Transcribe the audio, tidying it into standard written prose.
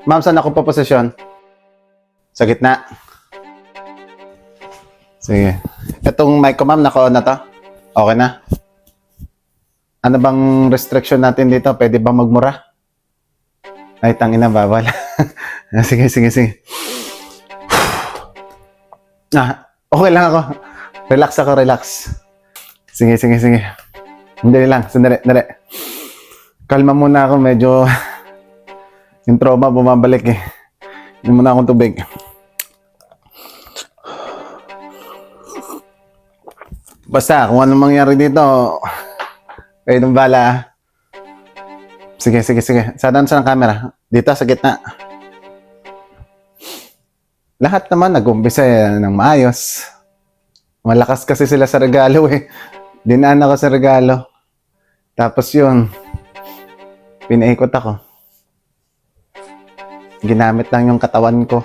Ma'am, saan ako paposisyon? Sa gitna. Sige. Itong mic ko, ma'am, naka-on na to? Okay na? Ano bang restriction natin dito? Pwede bang magmura? Ay, tangina, bawal. Sige. Okay lang ako. Relax ako, relax. Sige. Sandali lang, sandali. Kalma muna ako, medyo yung trauma bumabalik eh. Inom muna akong tubig. Basta, kung anong mangyari dito, kayo nang bala. Sige. Saan ang camera? Dito, sa gitna. Lahat naman nag-umpisa ng maayos. Malakas kasi sila sa regalo eh. Dinaan ako sa regalo. Tapos yun, pinaikot ako. Ginamit lang yung katawan ko.